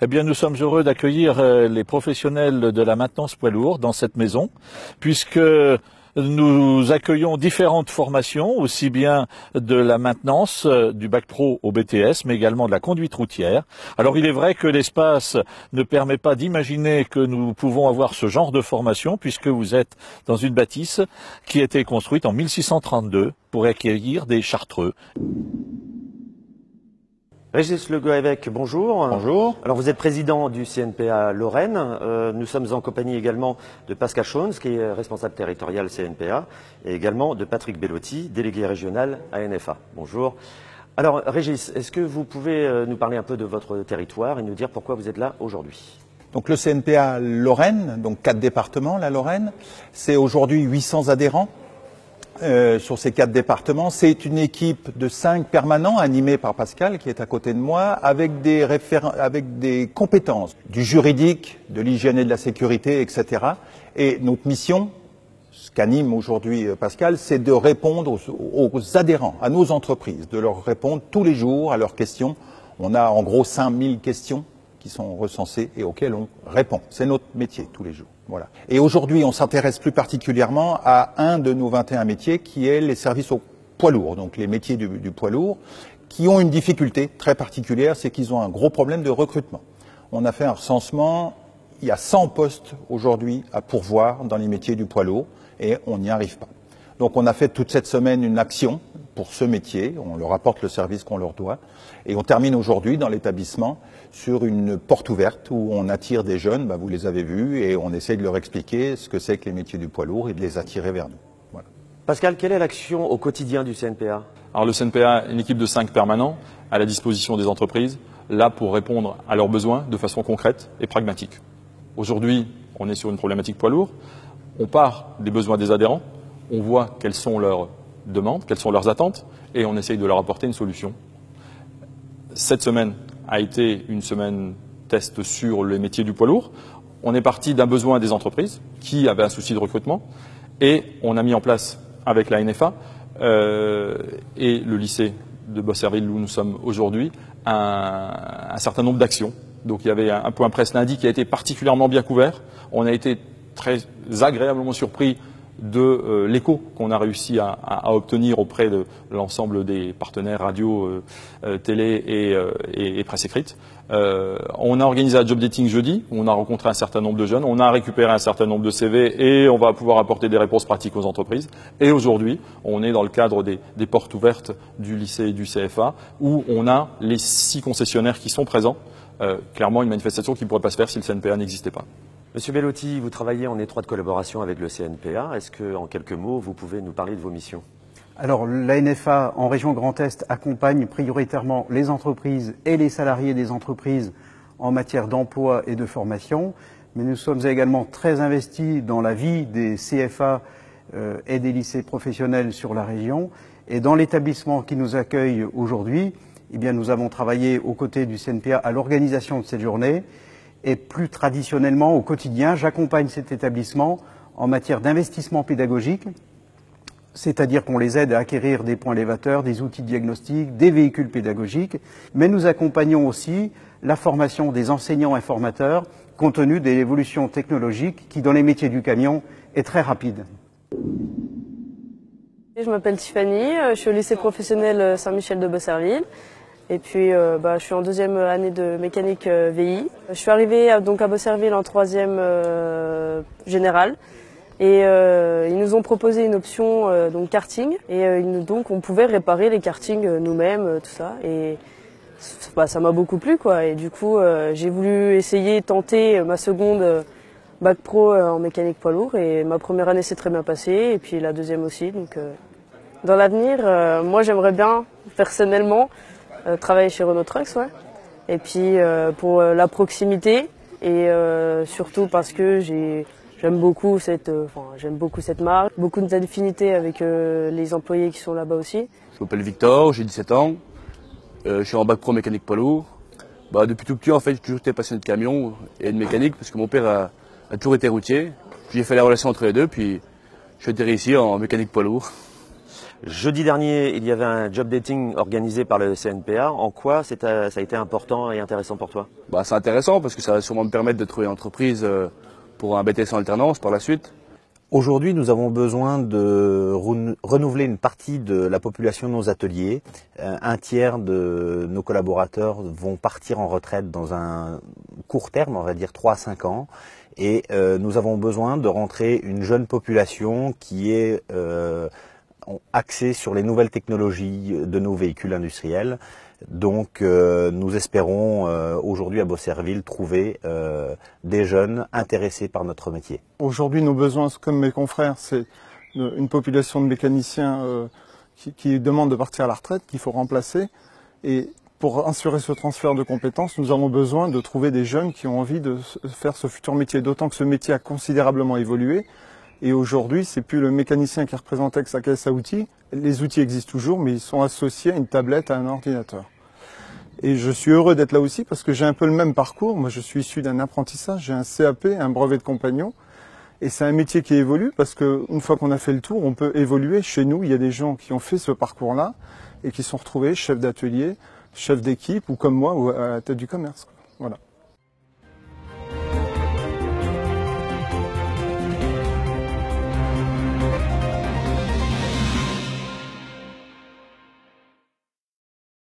Eh bien, nous sommes heureux d'accueillir les professionnels de la maintenance poids lourd dans cette maison, puisque nous accueillons différentes formations, aussi bien de la maintenance, du bac pro au BTS, mais également de la conduite routière. Alors, il est vrai que l'espace ne permet pas d'imaginer que nous pouvons avoir ce genre de formation, puisque vous êtes dans une bâtisse qui a été construite en 1632 pour accueillir des chartreux. Régis Le Goëvec, bonjour. Bonjour. Alors vous êtes président du CNPA Lorraine. Nous sommes en compagnie également de Pascal Schoens, qui est responsable territorial CNPA, et également de Patrick Bellotti, délégué régional ANFA. Bonjour. Alors Régis, est-ce que vous pouvez nous parler un peu de votre territoire et nous dire pourquoi vous êtes là aujourd'hui? Donc le CNPA Lorraine, donc 4 départements, la Lorraine, c'est aujourd'hui 800 adhérents. Sur ces 4 départements, c'est une équipe de 5 permanents animée par Pascal qui est à côté de moi, avec des compétences du juridique, de l'hygiène et de la sécurité, etc. Et notre mission, ce qu'anime aujourd'hui Pascal, c'est de répondre aux adhérents, à nos entreprises, de leur répondre tous les jours à leurs questions. On a en gros 5000 questions qui sont recensées et auxquelles on répond. C'est notre métier tous les jours. Voilà. Et aujourd'hui, on s'intéresse plus particulièrement à un de nos 21 métiers qui est les services au poids lourd, donc les métiers du poids lourd, qui ont une difficulté très particulière, c'est qu'ils ont un gros problème de recrutement. On a fait un recensement, il y a 100 postes aujourd'hui à pourvoir dans les métiers du poids lourd et on n'y arrive pas. Donc on a fait toute cette semaine une action pour ce métier, on leur apporte le service qu'on leur doit et on termine aujourd'hui dans l'établissement sur une porte ouverte où on attire des jeunes, vous les avez vus, et on essaie de leur expliquer ce que c'est que les métiers du poids lourd et de les attirer vers nous. Voilà. Pascal, quelle est l'action au quotidien du CNPA? Alors le CNPA est une équipe de 5 permanents à la disposition des entreprises, là pour répondre à leurs besoins de façon concrète et pragmatique. Aujourd'hui, on est sur une problématique poids lourd, on part des besoins des adhérents, on voit quelles sont leurs demandes, quelles sont leurs attentes, et on essaye de leur apporter une solution. Cette semaine a été une semaine test sur les métiers du poids lourd. On est parti d'un besoin des entreprises qui avaient un souci de recrutement et on a mis en place avec la NFA et le lycée de Bosserville où nous sommes aujourd'hui un certain nombre d'actions. Donc il y avait un point presse lundi qui a été particulièrement bien couvert. On a été très agréablement surpris de l'écho qu'on a réussi à obtenir auprès de l'ensemble des partenaires radio, télé et presse écrite. On a organisé un job dating jeudi, où on a rencontré un certain nombre de jeunes, on a récupéré un certain nombre de CV et on va pouvoir apporter des réponses pratiques aux entreprises. Et aujourd'hui, on est dans le cadre des portes ouvertes du lycée et du CFA, où on a les 6 concessionnaires qui sont présents. Clairement, une manifestation qui ne pourrait pas se faire si le CNPA n'existait pas. Monsieur Bellotti, vous travaillez en étroite collaboration avec le CNPA. Est-ce que, en quelques mots, vous pouvez nous parler de vos missions? Alors, l'ANFA en région Grand Est accompagne prioritairement les entreprises et les salariés des entreprises en matière d'emploi et de formation. Mais nous sommes également très investis dans la vie des CFA et des lycées professionnels sur la région. Et dans l'établissement qui nous accueille aujourd'hui, eh bien, nous avons travaillé aux côtés du CNPA à l'organisation de cette journée. Et plus traditionnellement, au quotidien, j'accompagne cet établissement en matière d'investissement pédagogique, c'est-à-dire qu'on les aide à acquérir des points élévateurs, des outils de diagnostic, des véhicules pédagogiques, mais nous accompagnons aussi la formation des enseignants et formateurs, compte tenu de l'évolution technologique qui, dans les métiers du camion, est très rapide. Je m'appelle Tiffany, je suis au lycée professionnel Saint-Michel de Bosserville. Et puis, je suis en 2e année de mécanique VI. Je suis arrivée donc à Bosserville en 3e générale. Et ils nous ont proposé une option donc karting. Et donc on pouvait réparer les kartings nous-mêmes, tout ça. Et ça m'a beaucoup plu, quoi. Et du coup, j'ai voulu tenter ma seconde bac pro en mécanique poids lourd. Et ma première année s'est très bien passée. Et puis la deuxième aussi. Donc, dans l'avenir, moi j'aimerais bien, personnellement, travailler chez Renault Trucks, ouais. Et puis pour la proximité et surtout parce que j'aime beaucoup cette marque, beaucoup d'affinités avec les employés qui sont là-bas aussi. Je m'appelle Victor, j'ai 17 ans, je suis en bac pro mécanique poids lourd. Depuis tout petit, en fait, j'ai toujours été passionné de camion et de mécanique parce que mon père a toujours été routier. J'ai fait la relation entre les deux, puis je suis atterri ici en mécanique poids lourd. Jeudi dernier, il y avait un job dating organisé par le CNPA. En quoi ça a été important et intéressant pour toi? C'est intéressant parce que ça va sûrement me permettre de trouver une entreprise pour un BTS en alternance par la suite. Aujourd'hui, nous avons besoin de renouveler une partie de la population de nos ateliers. Un tiers de nos collaborateurs vont partir en retraite dans un court terme, on va dire 3 à 5 ans. Et nous avons besoin de rentrer une jeune population qui est axée sur les nouvelles technologies de nos véhicules industriels. Donc nous espérons aujourd'hui à Beaucerville trouver des jeunes intéressés par notre métier. Aujourd'hui nos besoins, comme mes confrères, c'est une population de mécaniciens qui demandent de partir à la retraite, qu'il faut remplacer. Et pour assurer ce transfert de compétences, nous avons besoin de trouver des jeunes qui ont envie de faire ce futur métier. D'autant que ce métier a considérablement évolué. Et aujourd'hui, c'est plus le mécanicien qui est représenté avec sa caisse à outils. Les outils existent toujours, mais ils sont associés à une tablette, à un ordinateur. Et je suis heureux d'être là aussi parce que j'ai un peu le même parcours. Moi, je suis issu d'un apprentissage, j'ai un CAP, un brevet de compagnon. Et c'est un métier qui évolue parce qu'une fois qu'on a fait le tour, on peut évoluer. Chez nous, il y a des gens qui ont fait ce parcours-là et qui sont retrouvés chefs d'atelier, chefs d'équipe ou comme moi, ou à la tête du commerce. Voilà.